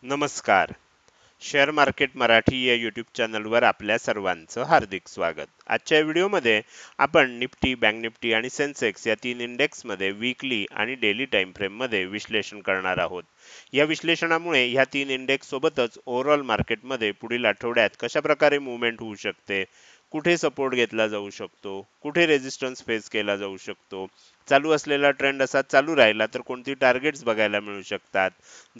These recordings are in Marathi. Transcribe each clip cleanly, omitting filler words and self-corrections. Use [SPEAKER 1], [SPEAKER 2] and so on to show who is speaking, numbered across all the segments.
[SPEAKER 1] नमस्कार. शेअर मार्केट मराठी या यूट्यूब चॅनलवर आपल्या सर्वांचं हार्दिक स्वागत. आजच्या व्हिडिओमध्ये आपण निफ्टी, बँक निफ्टी आणि सेन्सेक्स या तीन इंडेक्समध्ये वीकली आणि डेली टाइम फ्रेममध्ये विश्लेषण करणार आहोत. या विश्लेषणामुळे ह्या तीन इंडेक्स सोबतच ओव्हरऑल मार्केटमध्ये पुढील आठवड्यात कशा प्रकारे मूव्हमेंट होऊ शकते, कुठे सपोर्ट घेतला जाऊ शकतो, कुठे रेजिस्टन्स फेस केला जाऊ शकतो, चालू असलेला ट्रेंड असा चालू राहिला तर कोणती टार्गेट्स बघायला मिळू शकतात,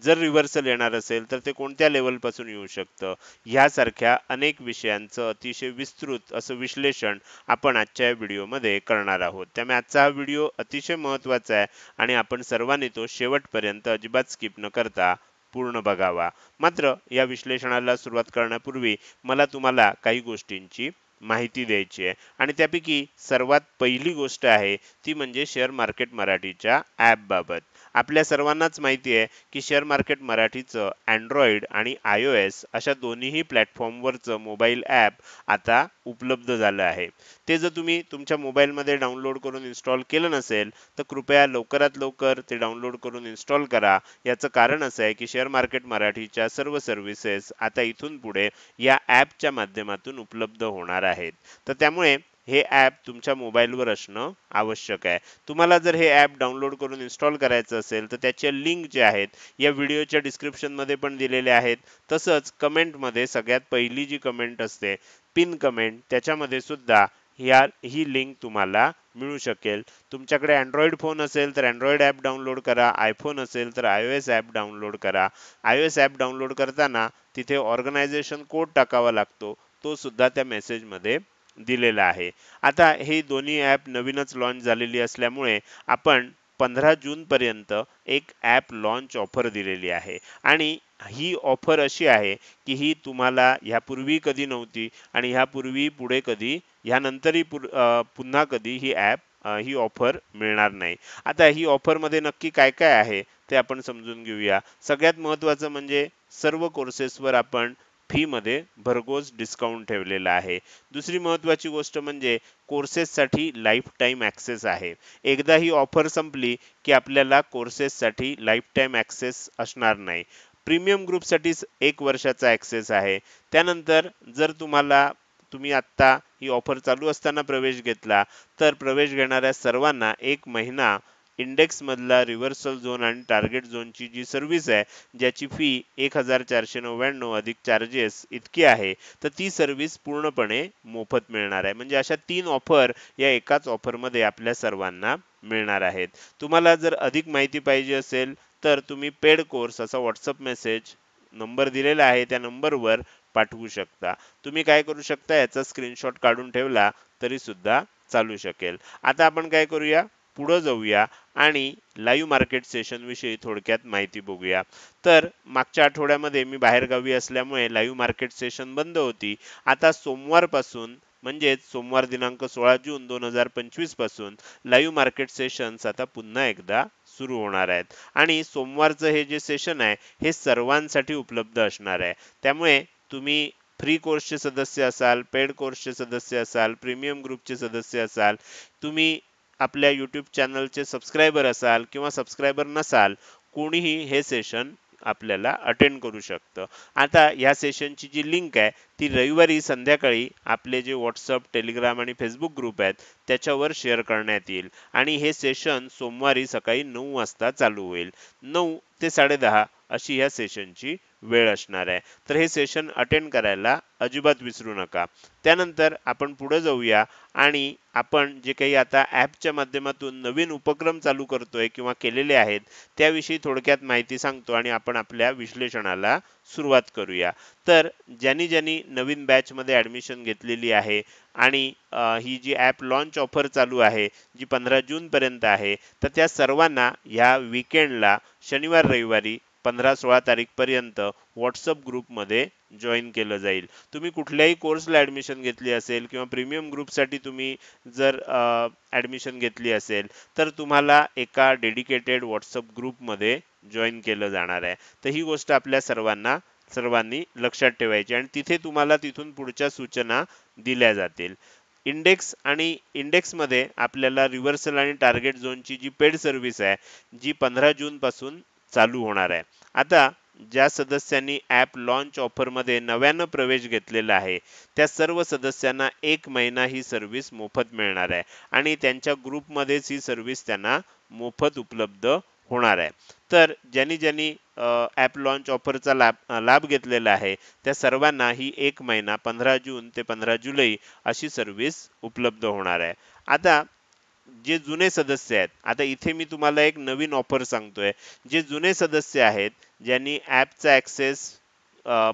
[SPEAKER 1] जर रिव्हर्सल येणार असेल तर ते कोणत्या लेवलपासून येऊ शकतं, ह्यासारख्या अनेक विषयांचं अतिशय विस्तृत असं विश्लेषण आपण आजच्या व्हिडिओमध्ये करणार आहोत. त्यामुळे आजचा हा व्हिडिओ अतिशय महत्त्वाचा आहे आणि आपण सर्वांनी तो शेवटपर्यंत अजिबात स्किप न करता पूर्ण बघावा. मात्र या विश्लेषणाला सुरुवात करण्यापूर्वी मला तुम्हाला काही गोष्टींची माहिती द्यायची आहे आणि त्यापैकी सर्वात पहिली गोष्ट आहे ती म्हणजे शेअर मार्केट मराठीच्या ॲप बाबत. आपल्या सर्वांनाच माहिती आहे की शेअर मार्केट मराठीचं अँड्रॉइड आणि iOS अशा दोन्हीही प्लॅटफॉर्मवरचं मोबाईल ॲप आता उपलब्ध झालं आहे. ते जर तुम्ही तुमच्या मोबाईलमध्ये डाउनलोड करून इन्स्टॉल केलं नसेल तर कृपया लवकरात लवकर ते डाउनलोड करून इन्स्टॉल करा. याचं कारण असं आहे की शेअर मार्केट मराठीच्या सर्व सर्व्हिसेस आता इथून पुढे या ॲपच्या माध्यमातून उपलब्ध होणार आहेत. तर त्यामुळे हे ॲप तुमच्या मोबाईलवर असणं आवश्यक आहे. तुम्हाला जर हे ॲप डाउनलोड करून इन्स्टॉल करायचं असेल तर त्याच्या लिंक जे आहेत या व्हिडिओच्या डिस्क्रिप्शनमध्ये पण दिलेले आहेत. तसंच कमेंटमध्ये सगळ्यात पहिली जी कमेंट असते पिन कमेंट त्याच्यामध्ये सुद्धा ही लिंक तुम्हाला मिळू शकेल. तुमच्याकडे अँड्रॉइड फोन असेल तर अँड्रॉइड ॲप डाउनलोड करा, आयफोन असेल तर iOS ॲप डाउनलोड करा. iOS ॲप डाउनलोड करताना तिथे ऑर्गनायझेशन कोड टाकावा लागतो, तो सुद्धा त्या मेसेजमध्ये दिलेला आहे. आता हे दोन्ही ॲप नवीनच लॉन्च झालेली असल्यामुळे आपण 15 जून पर्यंत एक ॲप लॉन्च ऑफर दिलेली आहे आणि ही ऑफर अशी आहे की ही तुम्हाला ह्यापूर्वी कधी नव्हती आणि ह्यापूर्वी पुढे कधी ह्यानंतरही पुन्हा कधी ही ऑफर मिळणार नाही. आता ही ऑफरमध्ये नक्की काय काय आहे ते आपण समजून घेऊया. सगळ्यात महत्त्वाचं म्हणजे सर्व कोर्सेसवर आपण फीमध्ये भरघोस डिस्काउंट ठेवलेला आहे. दुसरी महत्त्वाची गोष्ट म्हणजे कोर्सेससाठी लाईफ टाईम ॲक्सेस आहे. एकदा ही ऑफर संपली की आपल्याला कोर्सेससाठी लाईफ टाईम ॲक्सेस असणार नाही. प्रीमियम ग्रुपसाठीच 1 वर्षाचा ॲक्सेस आहे. त्यानंतर जर तुम्ही आत्ता ही ऑफर चालू असताना प्रवेश घेतला तर प्रवेश घेणाऱ्या सर्वांना 1 महिना इंडेक्समधला रिव्हर्सल झोन आणि टार्गेट झोनची जी सर्व्हिस आहे ज्याची फी 1499 अधिक चार्जेस इतकी आहे, तर ती सर्व्हिस पूर्णपणे मोफत मिळणार आहे. म्हणजे अशा 3 ऑफर या एकाच ऑफरमध्ये आपल्या सर्वांना मिळणार आहेत. तुम्हाला जर अधिक माहिती पाहिजे असेल तर तुम्ही पेड कोर्स असा व्हॉट्सअप मेसेज नंबर दिलेला आहे त्या नंबरवर पाठवू शकता. तुम्ही काय करू शकता याचा स्क्रीनशॉट काढून ठेवला तरी सुद्धा चालू शकेल. आता आपण काय करूया, पुढे जाऊया आणि लाईव्ह मार्केट सेशन विषयी थोडक्यात माहिती बघूया. तर मागच्या आठवड्यामध्ये मी बाहेरगावी असल्यामुळे लाईव्ह मार्केट सेशन बंद होती. आता सोमवारपासून म्हणजेच सोमवार दिनांक 16 जून 2025 पासून लाईव्ह मार्केट सेशन्स आता पुन्हा एकदा सुरू होणार आहेत आणि सोमवारचं हे जे सेशन आहे हे सर्वांसाठी उपलब्ध असणार आहे. त्यामुळे तुम्ही फ्री कोर्सचे सदस्य असाल, पेड कोर्सचे सदस्य असाल, प्रीमियम ग्रुपचे सदस्य असाल, तुम्ही आपल्या यूट्यूब चॅनलचे सबस्क्रायबर असाल किंवा सबस्क्रायबर नसाल, कोणीही हे सेशन आपल्याला अटेंड करू शकतं. आता या सेशनची जी लिंक आहे ती रविवारी संध्याकाळी आपले जे व्हॉट्सअप, टेलिग्राम आणि फेसबुक ग्रुप आहेत त्याच्यावर शेअर करण्यात येईल आणि हे सेशन सोमवारी सकाळी 9 वाजता चालू होईल. 9 ते 10:30 अशी या सेशनची वेळ असणार आहे. तर हे सेशन अटेंड करायला अजिबात विसरू नका. त्यानंतर आपण पुढे जाऊया आणि आपण जे काही आता ॲपच्या माध्यमातून नवीन उपक्रम चालू करतोय किंवा केलेले आहेत त्याविषयी थोडक्यात माहिती सांगतो आणि आपण आपल्या विश्लेषणाला सुरुवात करूया. तर ज्यांनी नवीन बॅचमध्ये ॲडमिशन घेतलेली आहे आणि ही जी ॲप लॉन्च ऑफर चालू आहे जी 15 जूनपर्यंत आहे, तर त्या सर्वांना ह्या वीकेंडला शनिवार रविवारी 15-16 तारीखपर्यंत व्हॉट्सअप ग्रुपमध्ये जॉईन केलं जाईल. तुम्ही कुठल्याही कोर्सला ॲडमिशन घेतली असेल किंवा प्रीमियम ग्रुपसाठी तुम्ही जर ॲडमिशन घेतली असेल तर तुम्हाला एका डेडिकेटेड व्हॉट्सअप ग्रुपमध्ये जॉईन केलं जाणार आहे. तर ही गोष्ट आपल्या सर्वांनी लक्षात ठेवायची आणि तिथे तुम्हाला तिथून पुढच्या सूचना दिल्या जातील. इंडेक्समध्ये आपल्याला रिव्हर्सल आणि टार्गेट झोनची जी पेड सर्व्हिस आहे जी 15 जून पासून चालू होणार आहे. आता ज्या सदस्यांनी ॲप लॉन्च ऑफरमध्ये नव्यानं प्रवेश घेतलेला आहे, त्या सर्व सदस्यांना 1 महिना ही सर्व्हिस मोफत मिळणार आहे आणि त्यांच्या ग्रुपमध्येच ही सर्व्हिस त्यांना मोफत उपलब्ध होणार आहे. तर ज्यांनी ज्यांनी ॲप लॉन्च ऑफरचा लाभ घेतलेला आहे, त्या सर्वांना ही 1 महिना 15 जून ते 15 जुलै अशी सर्व्हिस उपलब्ध होणार आहे. आता जे जुने सदस्य आहेत, आता इथे मी तुम्हाला एक नवीन ऑफर सांगतोय. जे जुने सदस्य आहेत, ज्यांनी ॲपचा ॲक्सेस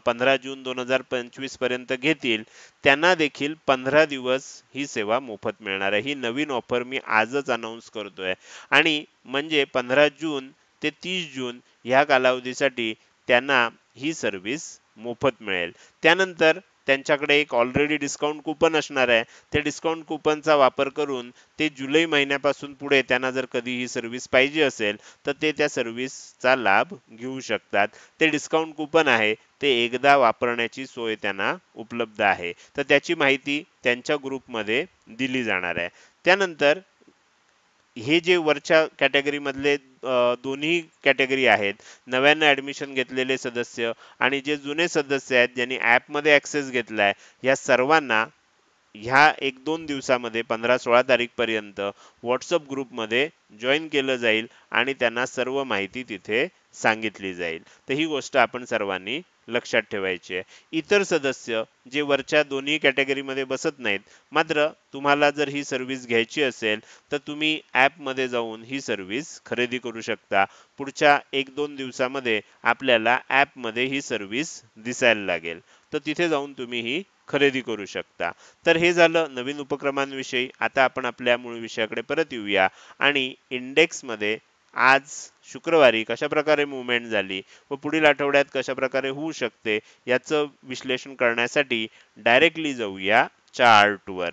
[SPEAKER 1] 15 जून 2025 पर्यंत घेतील, त्यांना देखील 15 दिवस ही सेवा मोफत मिळणार आहे. ही नवीन ऑफर मी आजच अनाउन्स करतोय आणि म्हणजे 15 जून ते 30 जून ह्या कालावधीसाठी त्यांना ही सर्व्हिस मोफत मिळेल. त्यानंतर त्यांच्याकडे एक ऑलरेडी डिस्काउंट कूपन असणार आहे. त्या डिस्काउंट कूपनचा वापर करून ते जुलै महिन्यापासून पुढे त्यांना जर कधी ही सर्व्हिस पाहिजे असेल, तर ते त्या सर्व्हिसचा लाभ घेऊ शकतात. ते डिस्काउंट कूपन आहे, ते एकदा वापरण्याची सोय त्यांना उपलब्ध आहे. तर त्याची माहिती त्यांच्या ग्रुपमध्ये दिली जाणार आहे. त्यानंतर हे जे वरच्या कॅटेगरीमधले दोन्ही कॅटेगरी आहेत, नव्यानं ॲडमिशन घेतलेले सदस्य आणि जे जुने सदस्य आहेत, ज्यांनी ॲपमध्ये ॲक्सेस घेतलाय, या सर्वांना ह्या 1-2 दिवसामध्ये 15-16 तारीखपर्यंत WhatsApp ग्रुपमध्ये जॉइन केलं जाईल आणि त्यांना सर्व माहिती तिथे सांगितली जाईल. तर ही गोष्ट आपण सर्वांनी लक्षात ठेवायची आहे. इतर सदस्य जे वरच्या दोन्ही कॅटेगरीमध्ये बसत नाहीत, मात्र तुम्हाला जर ही सर्व्हिस घ्यायची असेल, तर तुम्ही ॲपमध्ये जाऊन ही सर्व्हिस खरेदी करू शकता. पुढच्या 1-2 दिवसामध्ये आपल्याला ॲपमध्ये ही सर्व्हिस दिसायला लागेल. तर तिथे जाऊन तुम्ही ही खरेदी करू शकता. तर हे झालं नवीन उपक्रमांविषयी. आता आपण आपल्या मूळ विषयाकडे परत येऊया आणि इंडेक्समध्ये आज शुक्रवारी कशाप्रकारे मूव्हमेंट झाली व पुढील आठवड्यात कशाप्रकारे होऊ शकते याचं विश्लेषण करण्यासाठी डायरेक्टली जाऊया चार्टवर.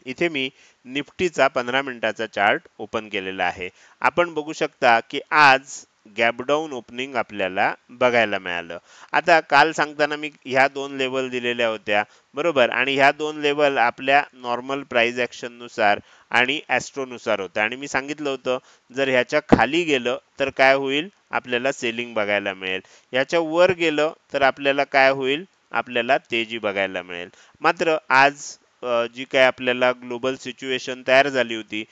[SPEAKER 1] इथे मी निफ्टीचा 15 मिनिटाचा चार्ट ओपन केलेला आहे. आपण बघू शकता की आज गॅप डाऊन ओपनिंग आपल्याला बघायला मिळालं. आता काल सांगताना मी ह्या 2 लेवल दिलेल्या होत्या, बरोबर, आणि ह्या 2 लेवल आपल्या नॉर्मल प्राइस ऍक्शन नुसार आणि नुसार होत्या आणि मी सांगितलं होतं जर ह्याच्या खाली गेलं तर काय होईल, आपल्याला सेलिंग बघायला मिळेल. ह्याच्या वर गेलं तर आपल्याला काय होईल, आपल्याला तेजी बघायला मिळेल. मात्र आज जी काय आपल्याला ग्लोबल सिच्युएशन तयार झाली होती,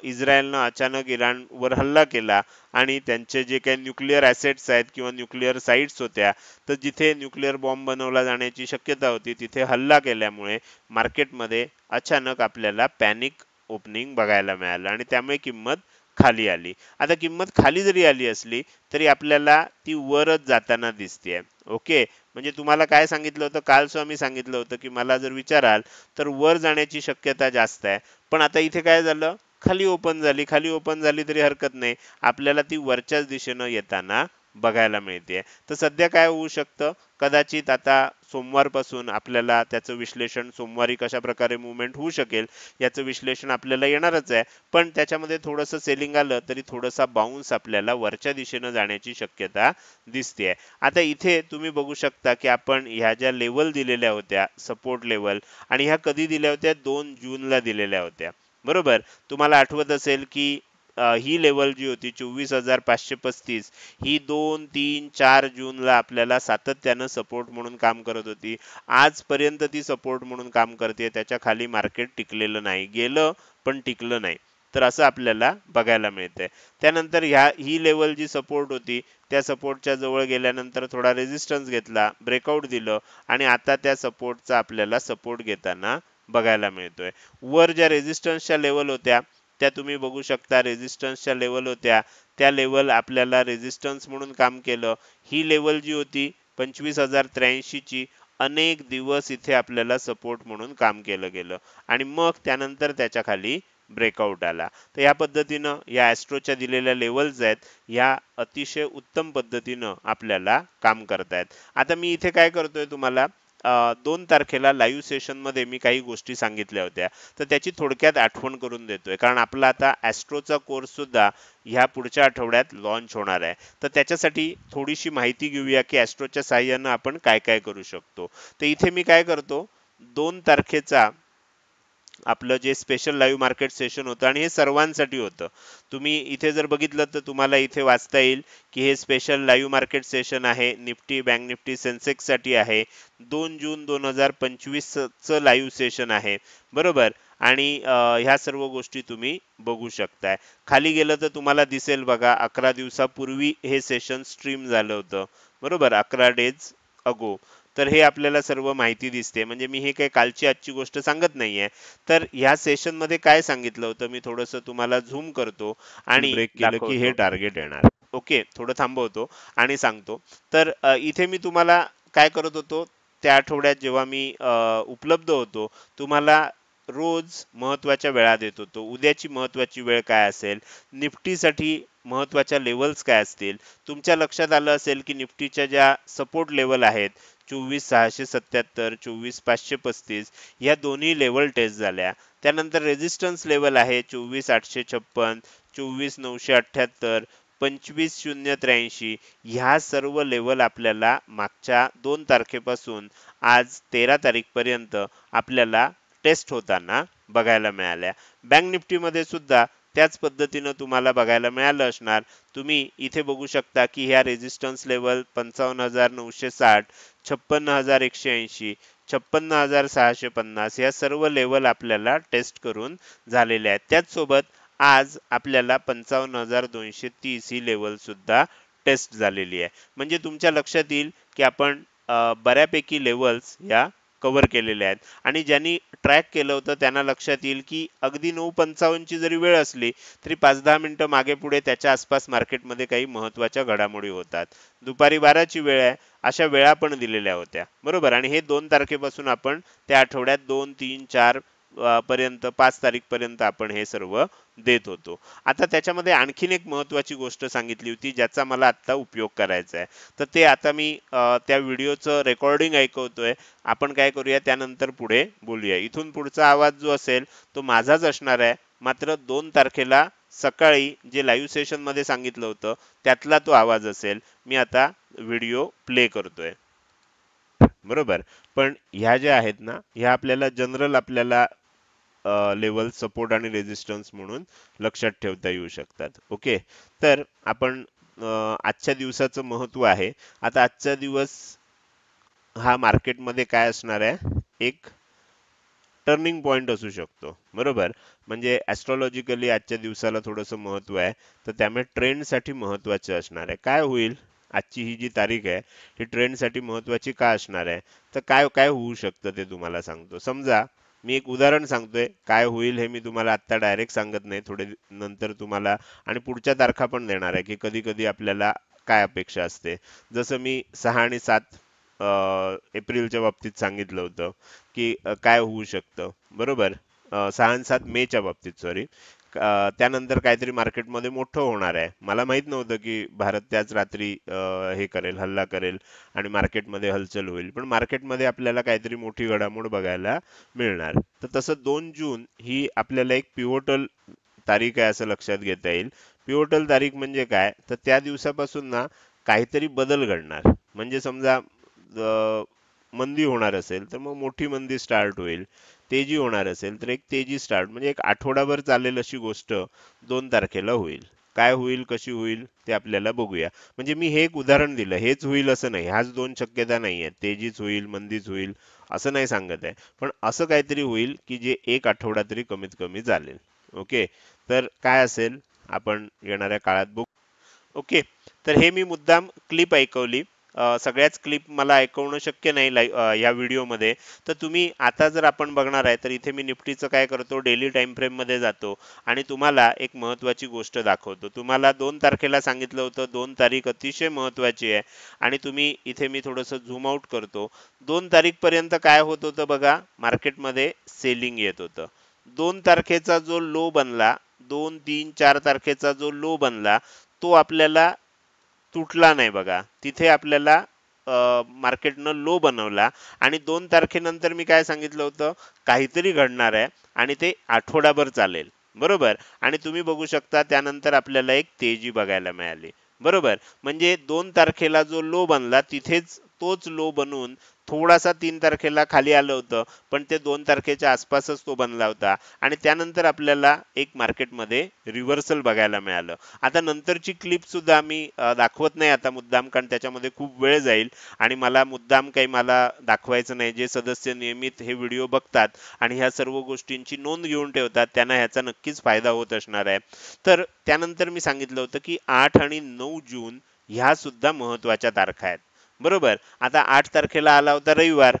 [SPEAKER 1] इस्रायलनं अचानक इराणवर हल्ला केला आणि त्यांचे जे काही न्यूक्लिअर ॲसेट्स आहेत किंवा न्यूक्लिअर साइट्स होत्या, तर जिथे न्यूक्लिअर बॉम्ब बनवला जाण्याची शक्यता होती, तिथे हल्ला केल्यामुळे मार्केटमध्ये अचानक आपल्याला पॅनिक ओपनिंग बघायला मिळालं आणि त्यामुळे किंमत खाली आली. आता किंमत खाली जरी आली असली तरी आपल्याला ती वरच जाताना दिसते. ओके, म्हणजे तुम्हाला काय सांगितलं होतं, काल सुद्धा मी सांगितलं होतं की मला जर विचाराल तर वर जाण्याची शक्यता जास्त आहे. पण आता इथे काय झालं, खाली ओपन झाली. खाली ओपन झाली तरी हरकत नाही, आपल्याला ती वरच्याच दिशेनं येताना बघायला मिळते. तर सध्या काय होऊ शकतं, कदाचित आता सोमवारपासून आपल्याला त्याचं विश्लेषण, सोमवारी कशा प्रकारे मुवमेंट होऊ शकेल याचं विश्लेषण आपल्याला येणारच आहे. पण त्याच्यामध्ये थोडंसं सेलिंग आलं तरी थोडासा बाउन्स आपल्याला वरच्या दिशेनं जाण्याची शक्यता दिसते. आता इथे तुम्ही बघू शकता की आपण ह्या ज्या लेवल दिलेल्या होत्या, सपोर्ट लेवल, आणि ह्या कधी दिल्या होत्या, 2 जूनला दिलेल्या होत्या, बरोबर. तुम्हाला आठवत असेल की ही लेवल जी होती 24,535, ही 2, 3, 4 जूनला आपल्याला सातत्यानं सपोर्ट म्हणून काम करत होती. आजपर्यंत ती सपोर्ट म्हणून काम करते. त्याच्या खाली मार्केट टिकलेलं नाही, गेलं पण टिकलं नाही. तर असं आपल्याला बघायला मिळतंय. त्यानंतर ही लेवल जी सपोर्ट होती, त्या सपोर्टच्या जवळ गेल्यानंतर थोडा रेझिस्टन्स घेतला, ब्रेकआउट दिलं आणि आता त्या सपोर्टचा आपल्याला सपोर्ट घेताना बघायला मिळतोय. वर ज्या रेझिस्टन्सच्या लेवल होत्या त्या तुम्ही बघू शकता, रेझिस्टन्सच्या लेवल होत्या, त्या लेवल आपल्याला रेझिस्टन्स म्हणून काम केलं. ही लेवल जी होती 25,083 ची, अनेक दिवस इथे आपल्याला सपोर्ट म्हणून काम केलं गेलं आणि मग त्यानंतर त्याच्या खाली ब्रेकआउट आला. तर या पद्धतीनं या ॲस्ट्रोच्या दिलेल्या लेवल्स आहेत, ह्या अतिशय उत्तम पद्धतीनं आपल्याला काम करतायत. आता मी इथे काय करतोय, तुम्हाला 2 तारखेला लाईव्ह सेशनमध्ये मी काही गोष्टी सांगितल्या होत्या, तर त्याची थोडक्यात आठवण करून देतोय. कारण आपला आता ॲस्ट्रोचा कोर्स सुद्धा ह्या पुढच्या आठवड्यात लॉन्च होणार आहे. तर त्याच्यासाठी थोडीशी माहिती घेऊया की ॲस्ट्रोच्या साहाय्यानं आपण काय काय करू शकतो. तर इथे मी काय करतो, 2 तारखेचा आपलं जे स्पेशल लाईव्ह मार्केट सेशन होतं आणि हे सर्वांसाठी होतं. तुम्ही इथे जर बघितलं तर तुम्हाला इथे वाचता येईल की हे स्पेशल लाईव्ह मार्केट सेशन आहे, निफ्टी बँक निफ्टी सेन्सेक्स साठी आहे. 2 जून 2025 चं लाईव्ह सेशन आहे, बरोबर. आणि ह्या सर्व गोष्टी तुम्ही बघू शकताय. खाली गेलं तर तुम्हाला दिसेल बघा, 11 दिवसापूर्वी हे सेशन स्ट्रीम झालं होतं, बरोबर, 11 डेज अगो. तर हे आपल्याला सर्व माहिती दिसते. म्हणजे मी हे काही कालची आजची गोष्ट सांगत नाहीये. तर ह्या सेशन मध्ये काय सांगितलं होतं, मी थोडंसं तुम्हाला झूम करतो आणि ब्रेक केलं की हे टार्गेट येणार. ओके, थोडं थांबवतो आणि सांगतो. तर इथे मी तुम्हाला काय करत होतो, त्या आठवड्यात जेव्हा मी उपलब्ध होतो, तुम्हाला रोज महत्त्वाच्या वेळा देत होतो. उद्याची महत्त्वाची वेळ काय असेल, निफ्टीसाठी महत्त्वाच्या लेवल्स काय असतील. तुमच्या लक्षात आलं असेल की निफ्टीच्या ज्या सपोर्ट लेवल आहेत, 24,677, 24,535, या दोन्ही लेवल टेस्ट झाल्या. त्यानंतर रेजिस्टन्स लेवल आहे 24,856, 24,978, 25,083. ह्या सर्व लेवल आपल्याला मागच्या 2 तारखेपासून आज 13 तारीखपर्यंत आपल्याला टेस्ट होताना बघायला मिळाल्या. बँक निफ्टीमध्ये सुद्धा त्याच पद्धतीनं तुम्हाला बघायला मिळालं असणार. तुम्ही इथे बघू शकता की ह्या रेजिस्टन्स लेवल 55,960, 56,180, 56,650 या सर्व लेवल आपल्याला टेस्ट करून झालेले आहेत. त्याचसोबत आज आपल्याला 55,230 ही लेवल सुद्धा टेस्ट झालेली आहे. म्हणजे तुमच्या लक्षात येईल की आपण बऱ्यापैकी लेवल्स या कव्हर केलेले आहेत. आणि ज्यांनी ट्रॅक केलं होतं त्यांना लक्षात येईल की अगदी 9:55 ची जरी वेळ असली तरी 5-10 मिनिटं मागे पुढे त्याच्या आसपास मार्केटमध्ये काही महत्त्वाच्या घडामोडी होतात. दुपारी 12 ची वेळ आहे, अशा वेळा पण दिलेल्या होत्या, बरोबर. आणि हे 2 तारखेपासून आपण त्या आठवड्यात 2, 3, 4 पर्यंत 5 तारीखपर्यंत आपण हे सर्व देत होतो. आता त्याच्यामध्ये आणखीन एक महत्त्वाची गोष्ट सांगितली होती ज्याचा मला आत्ता उपयोग करायचा आहे. तर ते आता मी त्या व्हिडिओचं रेकॉर्डिंग ऐकवतोय. आपण काय करूया, त्यानंतर पुढे बोलूया. इथून पुढचा आवाज जो असेल तो माझाच असणार आहे. मात्र 2 तारखेला सकाळी जे लाईव्ह सेशन मध्ये सांगितलं होतं त्यातला तो आवाज असेल. मी आता व्हिडिओ प्ले करतोय, बरोबर. पण ह्या ज्या आहेत ना, ह्या आपल्याला जनरल आपल्याला लेवल सपोर्ट आणि रेजिस्टन्स म्हणून लक्षात ठेवता येऊ शकतात. ओके, तर आपण आजच्या दिवसाचं महत्त्व आहे. आता आजचा दिवस हा मार्केटमध्ये काय असणार आहे, एक टर्निंग पॉइंट असू शकतो, बरोबर. म्हणजे ॲस्ट्रॉलॉजिकली आजच्या दिवसाला थोडंसं महत्त्व आहे. तर त्यामुळे ट्रेंडसाठी महत्त्वाचं असणार आहे. काय होईल, आजची ही जी तारीख आहे ही ट्रेंडसाठी महत्त्वाची का असणार आहे, तर काय काय होऊ शकतं ते तुम्हाला सांगतो. समजा मी एक उदाहरण सांगतोय, काय होईल हे मी तुम्हाला आत्ता डायरेक्ट सांगत नाही, थोडे नंतर तुम्हाला आणि पुढच्या तारखा पण देणार आहे की कधी कधी आपल्याला काय अपेक्षा असते. जसं मी 6 आणि 7 एप्रिलच्या बाबतीत सांगितलं होतं की काय होऊ शकतं, बरोबर. 6 आणि 7 मेच्या बाबतीत, सॉरी. त्यानंतर काहीतरी मार्केटमध्ये मोठं होणार आहे. मला माहित नव्हतं की भारत त्याच रात्री हे करेल, हल्ला करेल आणि मार्केटमध्ये हलचल होईल. पण मार्केटमध्ये आपल्याला काहीतरी मोठी घडामोड बघायला मिळणार. तर तसं 2 जून ही आपल्याला एक पिव्होटल तारीख आहे असं लक्षात घेता येईल. पिव्होटल तारीख म्हणजे काय, तर त्या दिवसापासून ना काहीतरी बदल घडणार. म्हणजे समजा मंदी होणार असेल तर मग मोठी मंदी स्टार्ट होईल. तेजी होणार असेल तर एक तेजी स्टार्ट, म्हणजे एक आठवडाभर चालेल अशी गोष्ट 2 तारखेला होईल. काय होईल, कशी होईल ते आपल्याला बघूया. म्हणजे मी हे एक उदाहरण दिलं, हेच होईल असं नाही, ह्याच 2 शक्यता नाही आहेत, तेजीच होईल मंदीच होईल असं नाही सांगत आहे. पण असं काहीतरी होईल की जे एक आठवडा तरी कमीत कमी चालेल. ओके, तर काय असेल आपण येणाऱ्या काळात बघू. ओके, तर हे मी मुद्दाम क्लिप ऐकवली. सगळ्याच क्लिप मला ऐकवणं शक्य नाही या व्हिडिओमध्ये. तर तुम्ही आता जर आपण बघणार आहे तर इथे मी निफ्टीचं काय करतो, डेली टाइम फ्रेम मध्ये जातो आणि तुम्हाला एक महत्त्वाची गोष्ट दाखवतो. तुम्हाला 2 तारखेला सांगितलं होतं, 2 तारीख अतिशय महत्त्वाची आहे. आणि तुम्ही इथे मी थोडंसं झूम आउट करतो. 2 तारीख पर्यंत काय होत होतं बघा, मार्केटमध्ये सेलिंग येत होतं. 2 तारखेचा जो लो बनला, 2, 3, 4 तारखेचा जो लो बनला तो आपल्याला तुटला नाही बघा. तिथे आपल्याला मार्केटनं लो बनवला. आणि 2 तारखेनंतर मी काय सांगितलं होतं, काहीतरी घडणार आहे आणि ते आठवडाभर चालेल, बरोबर. आणि तुम्ही बघू शकता त्यानंतर आपल्याला एक तेजी बघायला मिळाली, बरोबर. म्हणजे 2 तारखेला जो लो बनला तिथेच तोच लो बनून थोडासा 3 तारखेला खाली आलं होतं, पण ते 2 तारखेच्या आसपासच तो बनला होता आणि त्यानंतर आपल्याला एक मार्केटमध्ये रिव्हर्सल बघायला मिळालं. आता नंतरची क्लिप सुद्धा मी दाखवत नाही आता मुद्दाम, कारण त्याच्यामध्ये खूप वेळ जाईल आणि मला मुद्दाम काही मला दाखवायचं नाही. जे सदस्य नियमित हे व्हिडिओ बघतात आणि ह्या सर्व गोष्टींची नोंद घेऊन ठेवतात, त्यांना ह्याचा नक्कीच फायदा होत असणार आहे. तर त्यानंतर मी सांगितलं होतं की 8 आणि 9 जून ह्या सुद्धा महत्त्वाच्या तारखा आहेत. बरोबर. आता 8 तारखेला आला होता रविवार.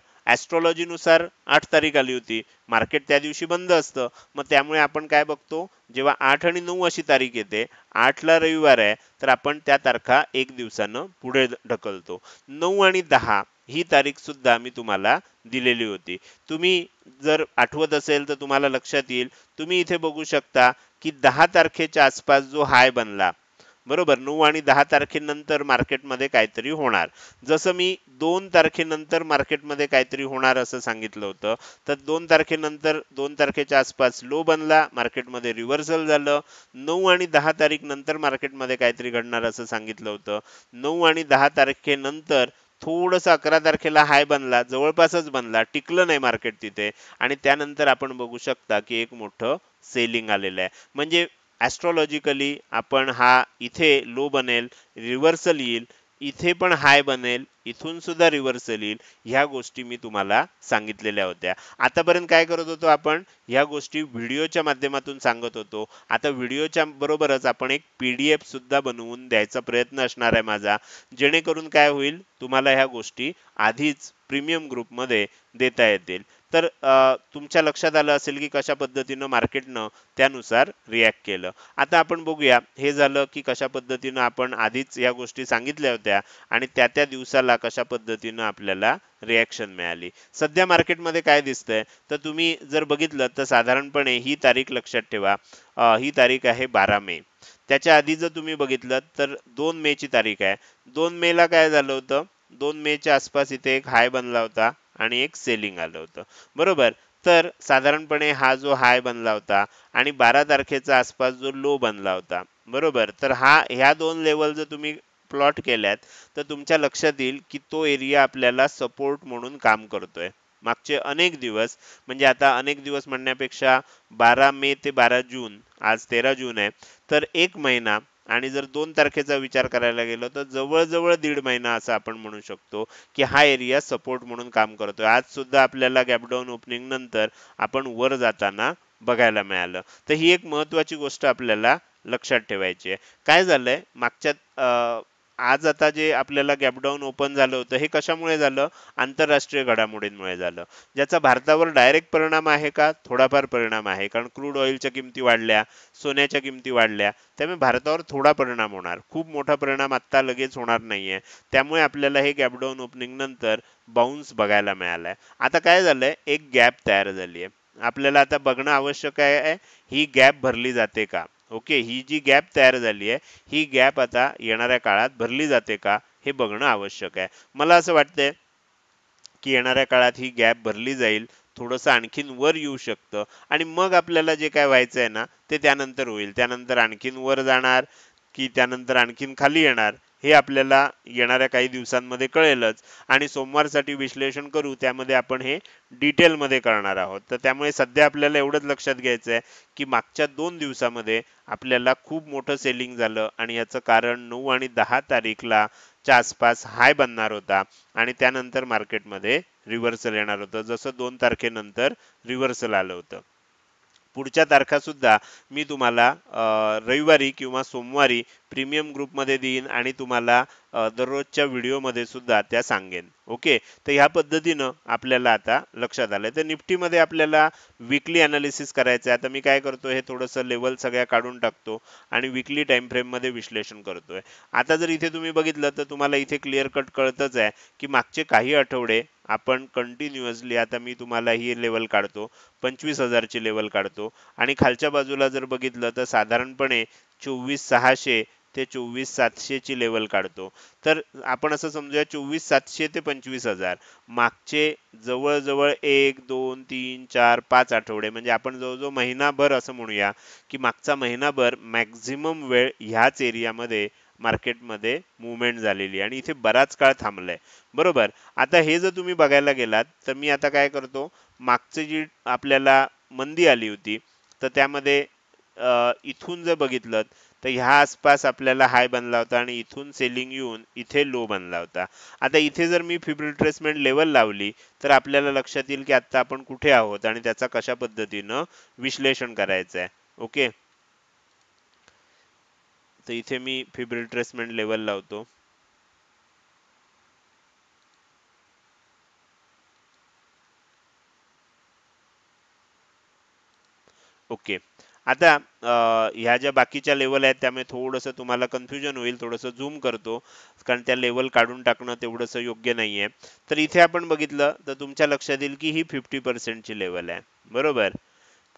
[SPEAKER 1] नुसार 8 तारीख आली होती. मार्केट त्या दिवशी बंद असतं. मग त्यामुळे आपण काय बघतो, जेव्हा 8 आणि 9 अशी तारीख येते, 8 ला रविवार आहे, तर आपण त्या तारखा एक दिवसानं पुढे ढकलतो. 9 आणि 10 ही तारीख सुद्धा मी तुम्हाला दिलेली होती. तुम्ही जर आठवत असेल तर तुम्हाला लक्षात येईल. तुम्ही इथे बघू शकता की 10 तारखेच्या आसपास जो हाय बनला, बरोबर, 9 आणि 10 तारखेनंतर मार्केटमध्ये काहीतरी होणार. जसं मी 2 तारखेनंतर मार्केटमध्ये काहीतरी होणार असं सांगितलं होतं, तर 2 तारखेनंतर 2 तारखेच्या आसपास लो बनला, मार्केटमध्ये रिव्हर्सल झालं. 9 आणि 10 तारीख नंतर मार्केटमध्ये काहीतरी घडणार असं सांगितलं होतं. 9 आणि 10 तारखेनंतर थोडंसं 11 तारखेला हाय बनला, जवळपासच बनला, टिकलं नाही मार्केट तिथे आणि त्यानंतर आपण बघू शकता की एक मोठं सेलिंग आलेलं आहे. म्हणजे ॲस्ट्रॉलॉजिकली आपण हा इथे लो बनेल, रिव्हर्सल येईल, इथे पण हाय बनेल, इथून सुद्धा रिव्हर्सल येईल, ह्या गोष्टी मी तुम्हाला सांगितलेल्या होत्या. आतापर्यंत काय करत होतो आपण, ह्या गोष्टी व्हिडिओच्या माध्यमातून सांगत होतो. आता व्हिडिओच्या बरोबरच आपण एक PDF सुद्धा बनवून द्यायचा प्रयत्न असणार आहे माझा, जेणेकरून काय होईल, तुम्हाला ह्या गोष्टी आधीच प्रीमियम ग्रुपमध्ये देता येतील. तर तुमच्या लक्षात आलं असेल की कशा पद्धतीनं मार्केटनं त्यानुसार रिॲक्ट केलं. आता आपण बघूया, हे झालं की कशा पद्धतीनं आपण आधीच या गोष्टी सांगितल्या होत्या आणि त्या त्या दिवसाला कशा पद्धतीनं आपल्याला रिॲक्शन मिळाली. सध्या मार्केटमध्ये काय दिसतंय, तर तुम्ही जर बघितलं तर साधारणपणे ही तारीख लक्षात ठेवा. ही तारीख आहे 12 मे. त्याच्या आधी जर तुम्ही बघितलं तर 2 मे ची तारीख आहे. 2 मे ला काय झालं होतं, 2 मे च्या आसपास इथे एक हाय बनला होता आणि एक सेलिंग आलं होतं. बरोबर. तर साधारणपणे हा जो हाय बनला होता आणि 12 तारखेचा आसपास जो लो बनला होता, बरोबर, तर ह्या दोन लेवल जर तुम्ही प्लॉट केल्यात तर तुमच्या लक्षात येईल की तो एरिया आपल्याला सपोर्ट म्हणून काम करतोय. मागचे अनेक दिवस, म्हणजे आता अनेक दिवस म्हणण्यापेक्षा 12 मे ते 12 जून, आज 13 जून आहे, तर एक महिना आणि जर 2 तारखेचा विचार करायला गेलो तर जवळजवळ दीड महिना असं आपण म्हणू शकतो की हा एरिया सपोर्ट म्हणून काम करतोय. आज सुद्धा आपल्याला गॅपडाऊन ओपनिंग नंतर आपण वर जाताना बघायला मिळालं. तर ही एक महत्वाची गोष्ट आपल्याला लक्षात ठेवायची आहे. काय झालंय मागच्या आज आता जे आपल्याला गॅपडाऊन ओपन झालं होतं, हे कशामुळे झालं, आंतरराष्ट्रीय घडामोडींमुळे झालं. ज्याचा भारतावर डायरेक्ट परिणाम आहे का, थोडाफार परिणाम आहे, कारण क्रूड ऑइलच्या किमती वाढल्या, सोन्याच्या किमती वाढल्या, त्यामुळे भारतावर थोडा परिणाम होणार, खूप मोठा परिणाम आत्ता लगेच होणार नाहीये. त्यामुळे आपल्याला हे गॅपडाऊन ओपनिंग नंतर बाउन्स बघायला मिळालाय. आता काय झालंय, एक गॅप तयार झाली आहे. आपल्याला आता बघणं आवश्यक आहे, ही गॅप भरली जाते का. ओके, ही जी गॅप तयार झाली आहे, ही गॅप आता येणाऱ्या काळात भरली जाते का, हे बघणं आवश्यक आहे. मला असं वाटतंय की येणाऱ्या काळात ही गॅप भरली जाईल, थोडंसं आणखीन वर येऊ शकतं आणि मग आपल्याला जे काय व्हायचं आहे ना, ते त्यानंतर होईल. त्यानंतर आणखीन वर जाणार की त्यानंतर आणखीन खाली येणार, हे आपल्याला येणाऱ्या काही दिवसांमध्ये कळेलच आणि सोमवारसाठी विश्लेषण करू, त्यामध्ये आपण हे डिटेलमध्ये करणार आहोत. तर त्यामुळे सध्या आपल्याला एवढंच लक्षात घ्यायचं आहे की मागच्या 2 दिवसामध्ये आपल्याला खूप मोठं सेलिंग झालं आणि याचं कारण 9 आणि 10 तारीखला च्या आसपास हाय बनणार होता आणि त्यानंतर मार्केटमध्ये रिव्हर्सल येणार होतं, जसं 2 तारखेनंतर रिव्हर्सल आलं होतं. पुढच्या तारखा सुद्धा मी तुम्हाला रविवारी किंवा सोमवारी प्रीमियम ग्रुपमध्ये देईन आणि तुम्हाला दररोजच्या व्हिडिओमध्ये सुद्धा त्या सांगेन. ओके, तर ह्या पद्धतीनं आपल्याला आता लक्षात आलंय. तर निफ्टीमध्ये आपल्याला विकली अनालिसिस करायचं आहे. आता मी काय करतो, हे थोडंसं लेवल सगळ्या काढून टाकतो आणि विकली टाइम फ्रेम मध्ये विश्लेषण करतोय. आता जर इथे तुम्ही बघितलं तर तुम्हाला इथे क्लिअर कट कळतच आहे की मागचे काही आठवडे आपण कंटिन्युअसली, आता मी तुम्हाला ही लेवल काढतो, 25,000 ची लेवल काढतो आणि खालच्या बाजूला जर बघितलं तर साधारणपणे 24,600 ते 24,700 ची लेवल काढतो. तर आपण असं समजूया 24,700 ते 25,000 मागचे जवळजवळ 1 2 3 4 5 आठवडे, म्हणजे आपण जवळजवळ महिनाभर असं म्हणूया की मागचा महिनाभर मॅक्झिमम वेळ ह्याच एरियामध्ये मार्केटमध्ये मुवमेंट झालेली आणि इथे बराच काळ थांबलाय. बरोबर. आता हे जर तुम्ही बघायला गेलात तर मी आता काय करतो, मागची जी आपल्याला मंदी आली होती तर त्यामध्ये इथून जर बघितलं तर ह्या आसपास आपल्याला हाय बनला होता आणि इथून सेलिंग येऊन इथे लो बनला होता. आता इथे जर मी फिब रिट्रेसमेंट लेवल लावली तर आपल्याला लक्षात येईल की आता आपण कुठे आहोत आणि त्याचा कशा पद्धतीनं विश्लेषण करायचं आहे. ओके, तर इथे मी फिब रिट्रेसमेंट लेवल लावतो. ओके, आता ह्या ज्या बाकीच्या लेवल आहेत त्यामुळे थोडंसं तुम्हाला कन्फ्युजन होईल, थोडंसं झूम करतो कारण त्या लेवल काढून टाकणं तेवढंसं योग्य नाहीये. तर इथे आपण बघितलं तर तुमच्या लक्षात येईल की ही 50% ची लेवल आहे. बरोबर.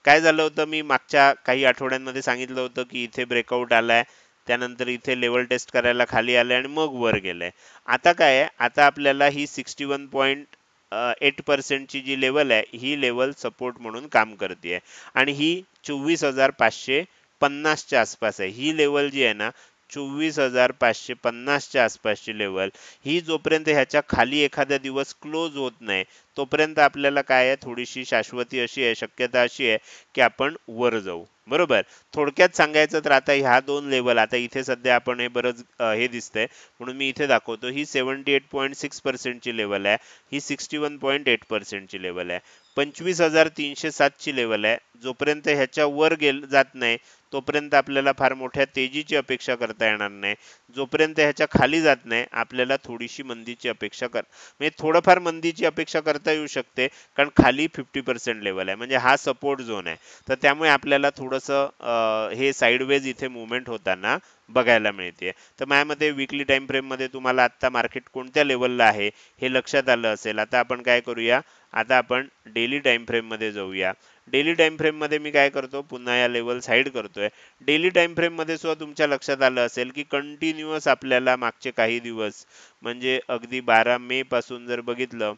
[SPEAKER 1] काय झालं होतं, मी मागच्या काही आठवड्यांमध्ये सांगितलं होतं की इथे ब्रेकआउट आलाय, त्यानंतर इथे लेवल टेस्ट करायला खाली आलंय आणि मग वर गेलंय. आता काय आहे, आता आपल्याला ही 61.8% ची जी लेवल आहे ही लेवल सपोर्ट म्हणून काम करते आणि ही 24,550 च्या आसपास आहे. ही लेवल जी आहे ना 24,550 च्या आसपासची लेवल, ही जोपर्यंत ह्याच्या खाली एखादा दिवस क्लोज होत नाही तोपर्यंत आपल्याला काय आहे, थोडीशी शाश्वती अशी आहे, शक्यता अशी आहे की आपण वर जाऊ. बरोबर. थोडक्यात सांगायचं तर आता ह्या दोन लेवल, आता इथे सध्या आपण हे बरंच हे दिसतंय म्हणून मी इथे दाखवतो, ही 78.6% ची लेवल आहे, ही 61.8% ची लेवल आहे. 25,307 ची लेवल आहे. जोपर्यंत ह्याच्या वर जात नाही तोपर्यंत आपल्याला फार मोठ्या तेजीची अपेक्षा करता येणार नाही. जोपर्यंत ह्याच्या खाली जात नाही आपल्याला थोडीशी मंदीची अपेक्षा म्हणजे थोडंफार मंदीची अपेक्षा करता येऊ शकते, कारण खाली 50% लेवल आहे म्हणजे हा सपोर्ट झोन आहे. तर त्यामुळे आपल्याला थोडंसं हे साईडवेज इथे मुवमेंट होताना बघायला मिळते. तर माझ्या मते वीकली टाइम फ्रेम मध्ये तुम्हाला आता मार्केट कोणत्या लेवलला आहे हे लक्षात आलं असेल. आता आपण काय करूया, आता आपण डेली टाइम फ्रेम मध्ये जाऊया. डेली टाइम फ्रेम मध्ये मी काय करतो, पुन्हा या लेवल साईड करतोय. डेली टाइम फ्रेम मध्ये सुद्धा तुमच्या लक्षात आलं असेल की कंटिन्युअस आपल्याला मागचे काही दिवस म्हणजे अगदी 12 मे पासून जर बघितलं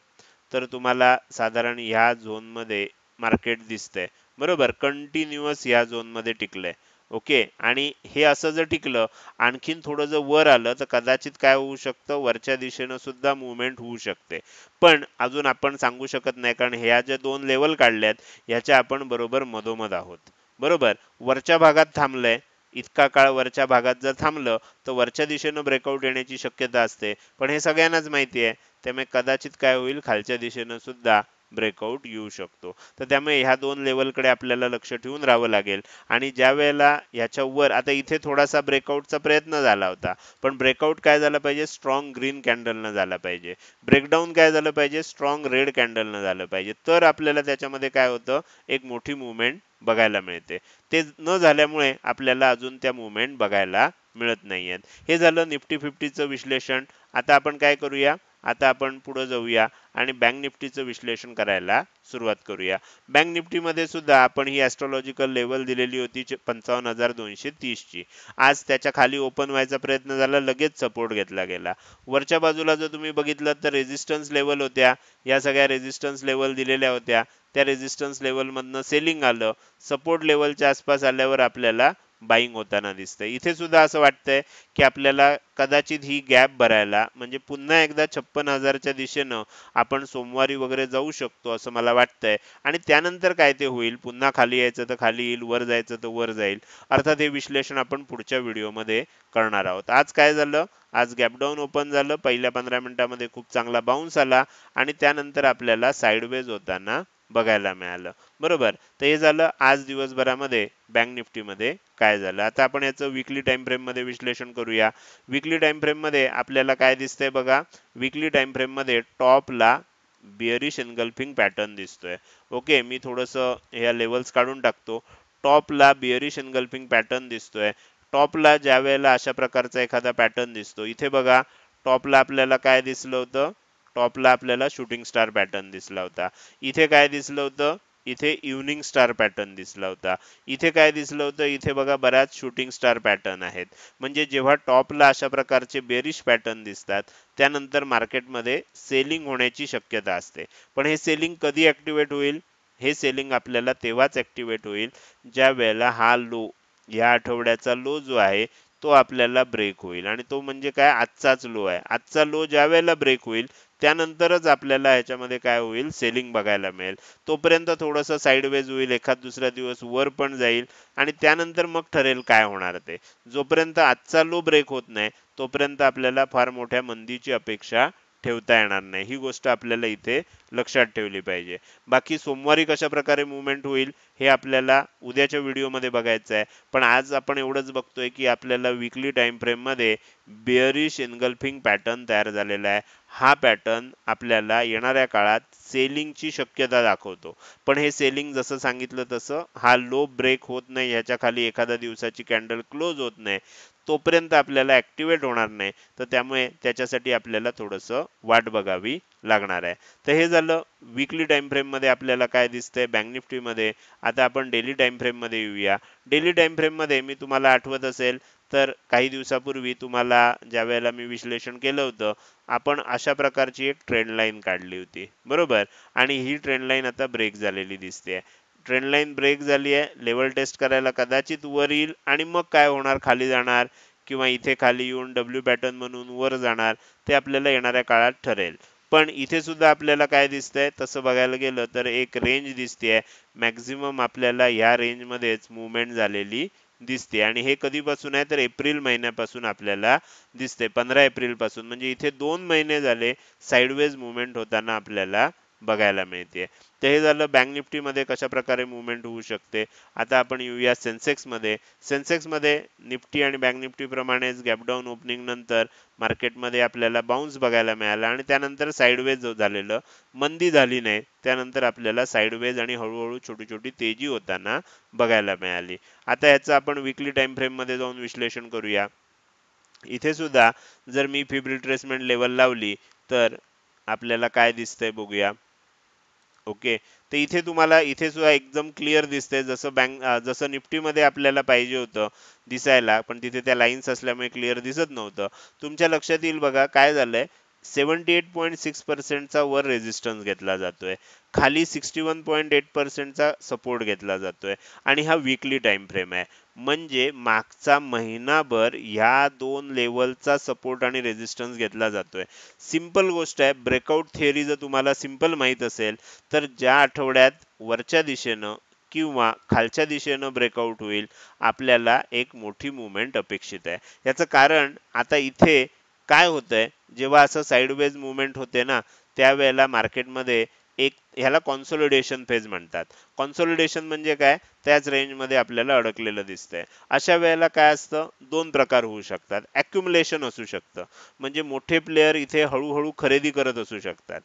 [SPEAKER 1] तर तुम्हाला साधारण ह्या झोन मध्ये मार्केट दिसतंय. बरोबर. कंटिन्युअस ह्या झोन मध्ये टिकलंय. ओके, आणि हे असं जर टिकलं आणखीन थोडं जर वर आलं तर कदाचित काय होऊ शकतं, वरच्या दिशेनं सुद्धा मुवमेंट होऊ शकते. पण अजून आपण सांगू शकत नाही कारण ह्या ज्या दोन लेवल काढल्यात ह्याच्या आपण बरोबर मधोमध आहोत. बरोबर. वरच्या भागात थांबलंय, इतका काळ वरच्या भागात जर थांबलं तर वरच्या दिशेनं ब्रेकआउट येण्याची शक्यता असते, पण हे सगळ्यांनाच माहिती आहे. त्यामुळे कदाचित काय होईल, खालच्या दिशेनं सुद्धा ब्रेकआउट येऊ शकतो. तर त्यामुळे ह्या दोन लेवलकडे आपल्याला लक्ष ठेवून राहावं लागेल. आणि ज्या वेळेला ह्याच्या वर, आता इथे थोडासा ब्रेकआउटचा प्रयत्न झाला होता, पण ब्रेकआउट काय झाला पाहिजे, स्ट्रॉंग ग्रीन कॅन्डलनं झाला पाहिजे. ब्रेकडाऊन काय झालं पाहिजे, स्ट्रॉंग रेड कॅन्डलनं झालं पाहिजे. तर आपल्याला त्याच्यामध्ये काय होतं, एक मोठी मुवमेंट बघायला मिळते. ते न झाल्यामुळे आपल्याला अजून त्या मुवमेंट बघायला मिळत नाहीयेत. हे झालं निफ्टी 50चं विश्लेषण. आता आपण काय करूया, आता आपण पुढे जाऊया आणि बँक निफ्टीचं विश्लेषण करायला सुरुवात करूया. बँक निफ्टीमध्ये सुद्धा आपण ही ॲस्ट्रॉलॉजिकल लेवल दिलेली होती 55,230 ची. आज त्याच्या खाली ओपन व्हायचा प्रयत्न झाला, लगेच सपोर्ट घेतला गेला. वरच्या बाजूला जर तुम्ही बघितलं तर रेझिस्टन्स लेवल होत्या, या सगळ्या रेझिस्टन्स लेवल दिलेल्या होत्या. त्या रेझिस्टन्स लेवल मधनं सेलिंग आलं, सपोर्ट लेवलच्या आसपास आल्यावर आपल्याला बाईंग होताना दिसतंय. इथे सुद्धा असं वाटतंय की आपल्याला कदाचित ही गॅप भरायला म्हणजे पुन्हा एकदा 56,000 च्या दिशेनं आपण सोमवारी वगैरे जाऊ शकतो असं मला वाटतंय. आणि त्यानंतर काय ते होईल, पुन्हा खाली यायचं तर खाली येईल, वर जायचं तर वर जाईल. अर्थात हे विश्लेषण आपण पुढच्या व्हिडिओमध्ये करणार आहोत. आज काय झालं, आज गॅप डाऊन ओपन झालं, पहिल्या 15 मिनिटांमध्ये खूप चांगला बाउन्स आला आणि त्यानंतर आपल्याला साइडवेज होताना बघायला मिळालं. बरोबर. तर हे झालं आज दिवसभरामध्ये बँक निफ्टीमध्ये काय झालं. आता आपण याचं वीकली टाइम फ्रेम मध्ये विश्लेषण करूया. वीकली टाइम फ्रेम मध्ये आपल्याला काय दिसतंय बघा, वीकली टाइम फ्रेम मध्ये टॉपला बिअरिश एनगल्फिंग पॅटर्न दिसतोय. ओके, मी थोडंसं ह्या लेवल्स काढून टाकतो. टॉपला बिअरिश एनगल्फिंग पॅटर्न दिसतोय. टॉपला ज्या वेळेला अशा प्रकारचा एखादा पॅटर्न दिसतो, इथे बघा टॉपला आपल्याला काय दिसलं होतं, टॉपला आपल्याला शूटिंग स्टार पॅटर्न दिसला होता. इथे काय दिसलं होतं, इथे इव्हनिंग स्टार पॅटर्न दिसला होता. इथे काय दिसलं होतं, इथे बघा बऱ्याच शूटिंग स्टार पॅटर्न आहेत. म्हणजे जेव्हा टॉपला अशा प्रकारचे बेरिश पॅटर्न दिसतात त्यानंतर मार्केटमध्ये सेलिंग होण्याची शक्यता असते. पण हे सेलिंग कधी ऍक्टिव्हेट होईल, हे सेलिंग आपल्याला तेव्हाच ऍक्टिव्हेट होईल ज्या वेळेला हा लो, या आठवड्याचा लो जो आहे तो आपल्याला ब्रेक होईल आणि तो म्हणजे काय, आजचाच लो आहे. आजचा लो ज्या वेळेला ब्रेक होईल त्यानंतरच आपल्याला ह्याच्यामध्ये काय होईल, सेलिंग बघायला मिळेल. तोपर्यंत थोडंसं साईडवेज होईल, एखाद दुसरा दिवस वर पण जाईल आणि त्यानंतर मग ठरेल काय होणार ते. जोपर्यंत आजचा लो ब्रेक होत नाही तोपर्यंत आपल्याला फार मोठ्या मंदीची अपेक्षा ठेवता येणार नाही. ही गोष्ट आपल्याला इथे लक्षात ठेवली पाहिजे. बाकी सोमवारी कशा प्रकारे मूव्हमेंट होईल हे आपल्याला उद्याच्या व्हिडिओमध्ये बघायचं आहे. पण आज आपण एवढंच बघतोय की आपल्याला वीकली टाइम फ्रेम मध्ये बेअरिश एनगल्फिंग पॅटर्न तयार झालेला आहे. हा पॅटर्न आपल्याला येणाऱ्या काळात सेलिंगची शक्यता दाखवतो. पण हे सेलिंग जसं सांगितलं तसं हा लो ब्रेक होत नाही, ह्याच्या खाली एखाद्या दिवसाची कॅन्डल क्लोज होत नाही तोपर्यंत आपल्याला ऍक्टिव्हेट होणार नाही. तर त्यामुळे त्याच्यासाठी आपल्याला थोडंसं वाट बघावी लागणार आहे. तर हे झालं वीकली टाइम फ्रेम मध्ये आपल्याला काय दिसतंय बँक निफ्टी मध्ये. आता आपण डेली टाइम फ्रेम मध्ये येऊया. डेली टाइम फ्रेम मध्ये मी तुम्हाला आठवत असेल तर काही दिवसापूर्वी तुम्हाला ज्या वेळेला मी विश्लेषण केलं होतं, आपण अशा प्रकारची एक ट्रेंड लाईन काढली होती, बरोबर. आणि ही ट्रेंड लाईन आता ब्रेक झालेली दिसते. ट्रेंड लाईन ब्रेक झाली आहे, लेवल टेस्ट करायला कदाचित वर येईल आणि मग काय होणार, खाली जाणार किंवा इथे खाली येऊन डब्ल्यू पॅटर्न म्हणून वर जाणार, ते आपल्याला येणाऱ्या काळात ठरेल. पण इथे सुद्धा आपल्याला काय दिसतंय, तसं बघायला गेलं तर एक रेंज दिसतेय. मॅक्झिमम आपल्याला या रेंज मध्येच मुवमेंट झालेली दिसते आणि हे कधीपासून आहे तर एप्रिल महिन्यापासून आपल्याला दिसते, 15 एप्रिल पासून. म्हणजे इथे 2 महिने झाले साइडवेज मुवमेंट होताना आपल्याला बघायला मिळते. तर हे झालं बँक निफ्टी मध्ये कशा प्रकारे मुवमेंट होऊ शकते. आता आपण येऊया सेन्सेक्स मध्ये. सेन्सेक्स मध्ये निफ्टी आणि बँक निफ्टी प्रमाणेच गॅप डाऊन ओपनिंग नंतर मार्केटमध्ये आपल्याला बाउन्स बघायला मिळाला आणि त्यानंतर साइडवेज झालेलं, मंदी झाली नाही. त्यानंतर आपल्याला साइडवेज आणि हळूहळू छोटी छोटी तेजी होताना बघायला मिळाली. आता याचं आपण वीकली टाइम फ्रेम मध्ये जाऊन विश्लेषण करूया. इथे सुद्धा जर मी फिब रिट्रेसमेंट लेवल लावली तर आपल्याला काय दिसतंय बघूया. ओके, तर इथे तुम्हाला इथे सुद्धा एकदम क्लिअर दिसतंय, जसं निफ्टीमध्ये आपल्याला पाहिजे होतं दिसायला, पण तिथे त्या लाईन्स असल्यामुळे क्लिअर दिसत नव्हतं. तुमच्या लक्षात येईल बघा काय झालंय, 78.6% चा वर रेजिस्टन्स घेतला जातोय, खाली 61.8% चा सपोर्ट घेतला जातोय आणि हा वीकली टाइम फ्रेम आहे. म्हणजे मागचा महिनाभर ह्या दोन लेवलचा सपोर्ट आणि रेजिस्टन्स घेतला जातोय. सिंपल गोष्ट आहे, ब्रेकआउट थिअरी जर तुम्हाला सिंपल माहित असेल तर ज्या आठवड्यात वरच्या दिशेनं किंवा खालच्या दिशेनं ब्रेकआउट होईल आपल्याला एक मोठी मुवमेंट अपेक्षित आहे. याचं कारण आता इथे काय होतंय, जेव्हा असं साइडवेज मुवमेंट होते ना त्यावेळेला मार्केटमध्ये एक ह्याला कॉन्सोलिडेशन फेज म्हणतात. कॉन्सोलिडेशन म्हणजे काय, त्याच रेंजमध्ये आपल्याला अडकलेलं दिसतंय. अशा वेळेला काय असतं, दोन प्रकार होऊ शकतात. ॲक्युमुलेशन असू शकतं, म्हणजे मोठे प्लेयर इथे हळूहळू खरेदी करत असू शकतात,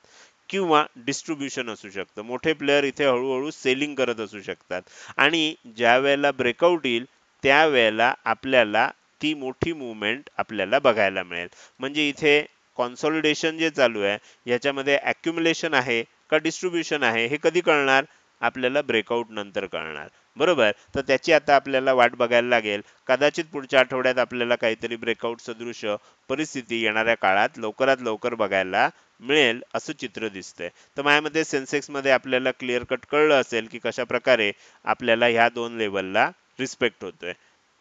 [SPEAKER 1] किंवा डिस्ट्रीब्युशन असू शकतं, मोठे प्लेयर इथे हळूहळू सेलिंग करत असू शकतात. आणि ज्या वेळेला ब्रेकआउट येईल त्यावेळेला आपल्याला ती मोठी मुवमेंट आपल्याला बघायला मिळेल. म्हणजे इथे कॉन्सॉलिडेशन जे चालू आहे याच्यामध्ये ॲक्युमुलेशन आहे का डिस्ट्रीब्युशन आहे हे कधी कळणार, आपल्याला ब्रेकआउट नंतर कळणार, बरोबर. तर त्याची आता आपल्याला वाट बघायला लागेल. कदाचित पुढच्या आठवड्यात आपल्याला काहीतरी ब्रेकआउट सदृश परिस्थिती येणाऱ्या काळात लवकरात लवकर बघायला मिळेल असं चित्र दिसतंय. तर माझ्यामध्ये सेन्सेक्स मध्ये आपल्याला क्लिअर कट कळलं असेल की कशा प्रकारे आपल्याला ह्या दोन लेवलला रिस्पेक्ट होतोय.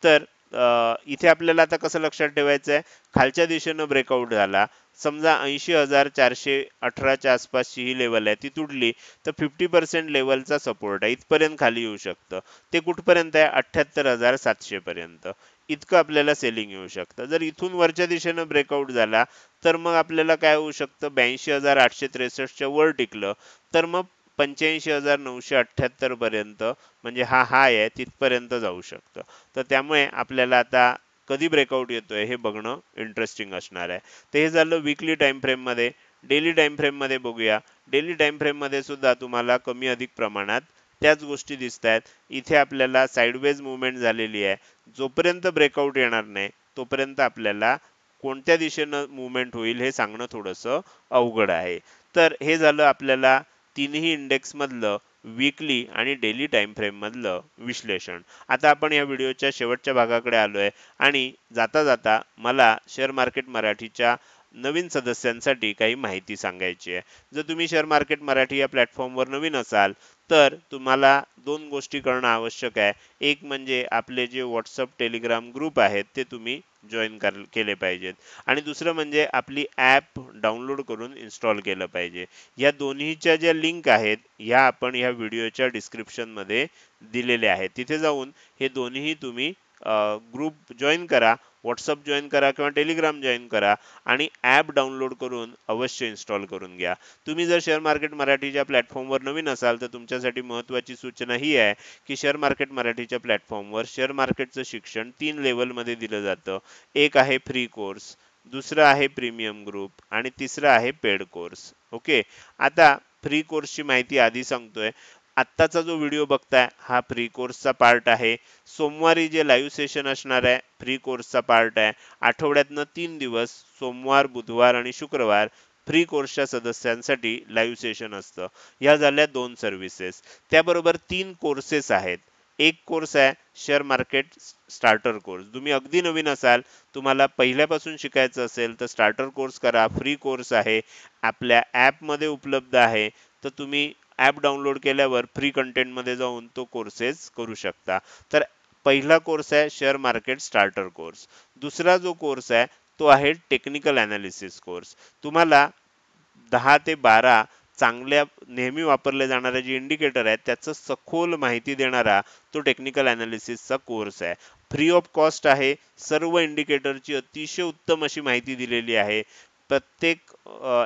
[SPEAKER 1] तर इथे आपल्याला आता कसं लक्षात ठेवायचं आहे, खालच्या दिशेनं ब्रेकआउट झाला, समजा 80,418 च्या आसपासची ही लेवल आहे, ती तुटली तर 50% लेवलचा सपोर्ट आहे, इथपर्यंत खाली येऊ शकतं. ते कुठपर्यंत आहे, 78,700 पर्यंत इतकं आपल्याला सेलिंग येऊ शकतं. जर इथून वरच्या दिशेनं ब्रेकआउट झाला तर मग आपल्याला काय होऊ शकतं, 82,863 च्या वर टिकलं तर मग 85,978 पर्यंत, म्हणजे हा हाय आहे तिथपर्यंत जाऊ शकतं. तर त्यामुळे आपल्याला आता कधी ब्रेकआउट येतोय हे बघणं इंटरेस्टिंग असणार आहे. तर हे झालं वीकली टाइम फ्रेम मध्ये. डेली टाइम फ्रेम मध्ये बघूया. डेली टाइम फ्रेम मध्ये सुद्धा तुम्हाला कमी अधिक प्रमाणात त्याच गोष्टी दिसत आहेत. इथे आपल्याला साइडवेज मुवमेंट झालेली आहे. जोपर्यंत ब्रेकआउट येणार नाही तोपर्यंत आपल्याला कोणत्या दिशेनं मुवमेंट होईल हे सांगणं थोडंसं अवघड आहे. तर हे झालं आपल्याला तिन्ही इंडेक्स मधलं वीकली आणि डेली टाइम फ्रेम मधलं विश्लेषण. आता आपण या व्हिडिओच्या शेवटच्या भागाकडे आलोय आणि जाता जाता मला शेअर मार्केट मराठीच्या नवीन सदस्यांसाठी काही माहिती सांगायची आहे. जर तुम्ही शेअर मार्केट मराठी या प्लॅटफॉर्मवर नवीन असाल तर तुम्हाला दोन गोष्टी करणं आवश्यक आहे. एक म्हणजे आपले जे WhatsApp, Telegram ग्रुप आहेत ते तुम्ही जॉइन केले पाहिजेत आणि दुसरं म्हणजे आपली ॲप डाउनलोड करून इन्स्टॉल केलं पाहिजे. या दोन्हीच्या ज्या लिंक आहेत ह्या आपण ह्या व्हिडिओच्या डिस्क्रिप्शनमध्ये दिलेल्या आहेत. तिथे जाऊन हे दोन्ही तुम्ही ग्रुप जॉइन करा, WhatsApp जॉइन करा किंवा Telegram जॉइन करा आणि ॲप डाउनलोड करून अवश्य इन्स्टॉल करून घ्या. तुम्ही जर शेअर मार्केट मराठीच्या प्लॅटफॉर्मवर नवीन असाल तर तुमच्यासाठी महत्त्वाची सूचना ही आहे की शेअर मार्केट मराठीच्या प्लॅटफॉर्मवर शेअर मार्केटचं शिक्षण 3 लेव्हलमध्ये दिलं जातं. एक आहे फ्री कोर्स, दुसरं आहे प्रीमियम ग्रुप आणि तिसरं आहे पेड कोर्स. ओके, आता फ्री कोर्सची माहिती आधी सांगतोय. आत्ताचा जो व्हिडिओ बघताय हा फ्री कोर्सचा पार्ट आहे. सोमवारी जे लाईव्ह सेशन असणार आहे फ्री कोर्सचा पार्ट आहे. आठवड्यातनं 3 दिवस सोमवार, बुधवार आणि शुक्रवार फ्री कोर्सच्या सदस्यांसाठी लाईव्ह सेशन असतं. ह्या झाल्या 2 सर्व्हिसेस. त्याबरोबर 3 कोर्सेस आहेत. एक कोर्स आहे शेअर मार्केट स्टार्टर कोर्स. तुम्ही अगदी नवीन असाल, तुम्हाला पहिल्यापासून शिकायचं असेल तर स्टार्टर कोर्स करा. फ्री कोर्स आहे, आपल्या ॲपमध्ये उपलब्ध आहे. तर तुम्ही ॲप डाउनलोड केल्यावर फ्री कंटेंटमध्ये जाऊन तो कोर्सेस करू शकता. तर पहिला कोर्स आहे शेअर मार्केट स्टार्टर कोर्स. दुसरा जो कोर्स आहे तो आहे टेक्निकल अनालिसिस कोर्स. तुम्हाला 10 ते 12 चांगल्या नेहमी वापरले जाणारे जे इंडिकेटर आहेत त्याचं सखोल माहिती देणारा तो टेक्निकल अनालिसिसचा कोर्स आहे. फ्री ऑफ कॉस्ट आहे. सर्व इंडिकेटरची अतिशय उत्तम अशी माहिती दिलेली आहे. प्रत्येक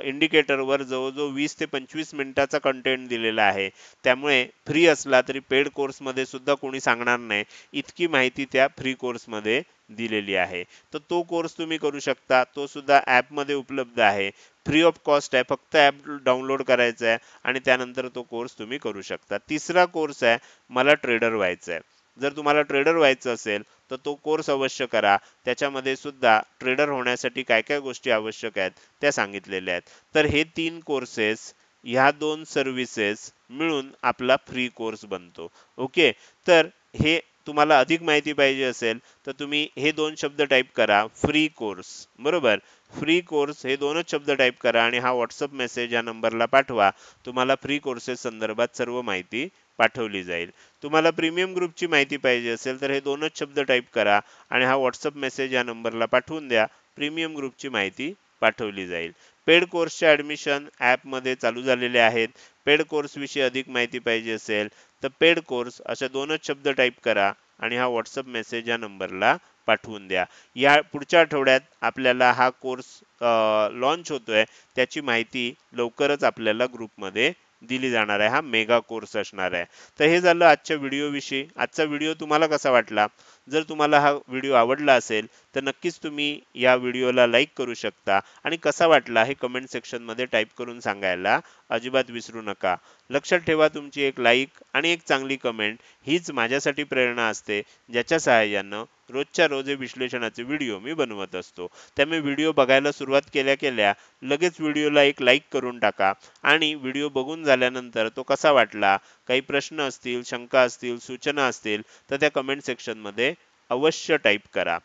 [SPEAKER 1] इंडिकेटरवर जवळजवळ 20 ते 25 मिनिटाचा कंटेंट दिलेला आहे. त्यामुळे फ्री असला तरी पेड कोर्समध्ये सुद्धा कोणी सांगणार नाही इतकी माहिती त्या फ्री कोर्समध्ये दिलेली आहे. तर तो कोर्स तुम्ही करू शकता. तो सुद्धा ॲपमध्ये उपलब्ध आहे. फ्री ऑफ कॉस्ट आहे. फक्त ॲप डाउनलोड करायचं आहे आणि त्यानंतर तो कोर्स तुम्ही करू शकता. तिसरा कोर्स आहे मला ट्रेडर व्हायचं आहे. जर तुम्हाला ट्रेडर व्हायचं असेल तर तो कोर्स अवश्य करा. त्याच्यामध्ये सुद्धा ट्रेडर होण्यासाठी काय काय गोष्टी आवश्यक आहेत त्या सांगितलेल्या आहेत. तर हे 3 कोर्सेस, ह्या 2 सर्व्हिसेस मिळून आपला फ्री कोर्स बनतो. ओके, तर हे तुम्हाला अधिक माहिती पाहिजे असेल तर तुम्ही हे 2 शब्द टाइप करा, फ्री कोर्स. बरोबर, फ्री कोर्स हे 2च शब्द टाइप करा आणि हा व्हॉट्सअप मेसेज या नंबरला पाठवा. तुम्हाला फ्री कोर्सेस संदर्भात सर्व माहिती पाठवली जाईल. तुम्हाला प्रीमियम ग्रुपची माहिती पाहिजे असेल तर हे 2च शब्द टाइप करा आणि हा व्हॉट्सअप मेसेज या नंबरला पाठवून द्या. प्रीमियम ग्रुपची माहिती पाठवली जाईल. पेड कोर्सचे ॲडमिशन ॲपमध्ये चालू झालेले आहेत. पेड कोर्सविषयी अधिक माहिती पाहिजे असेल तर पेड कोर्स अशा 2च शब्द टाइप करा आणि हा व्हॉट्सअप मेसेज या नंबरला पाठवून द्या. या पुढच्या आठवड्यात आपल्याला हा कोर्स लॉन्च होतोय. त्याची माहिती लवकरच आपल्याला ग्रुपमध्ये दिली जाणार आहे. हा मेगा कोर्स असणार आहे. तर हे झालं आजच्या व्हिडिओविषयी. आजचा व्हिडिओ तुम्हाला कसा वाटला? जर तुम्हाला हा व्हिडिओ आवडला असेल तर नक्कीच तुम्ही या व्हिडिओला लाईक करू शकता आणि कसा वाटला हे कमेंट सेक्शनमध्ये टाईप करून सांगायला अजिबात विसरू नका. लक्षात ठेवा, तुमची एक लाईक आणि एक चांगली कमेंट हीच माझ्यासाठी प्रेरणा असते, ज्याच्या सहाय्यानं रोजच्या रोज हे विश्लेषणाचे व्हिडिओ मी बनवत असतो. त्यामुळे व्हिडिओ बघायला सुरुवात केल्या केल्या लगेच व्हिडिओला एक लाईक करून टाका आणि व्हिडिओ बघून झाल्यानंतर तो कसा वाटला, काही प्रश्न असतील, शंका असतील, सूचना असतील तर त्या कमेंट सेक्शनमध्ये अवश्य टाईप करा.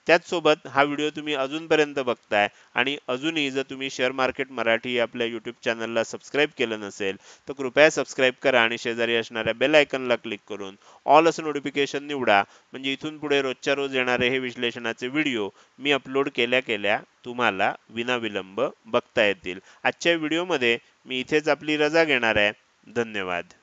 [SPEAKER 1] त्याचसोबत हा व्हिडिओ तुम्ही अजूनपर्यंत बघताय आणि अजूनही जर तुम्ही शेअर मार्केट मराठी आपल्या यूट्यूब चॅनलला सबस्क्राईब केलं नसेल तर कृपया सबस्क्राईब करा आणि शेजारी असणाऱ्या बेल आयकॉनला क्लिक करून ऑल असं नोटिफिकेशन निवडा. म्हणजे इथून पुढे रोजच्या रोज येणारे हे विश्लेषणाचे व्हिडिओ मी अपलोड केल्या केल्या तुम्हाला विनाविलंब बघता येतील. आजच्या व्हिडिओमध्ये मी इथेच आपली रजा घेणार आहे. धन्यवाद.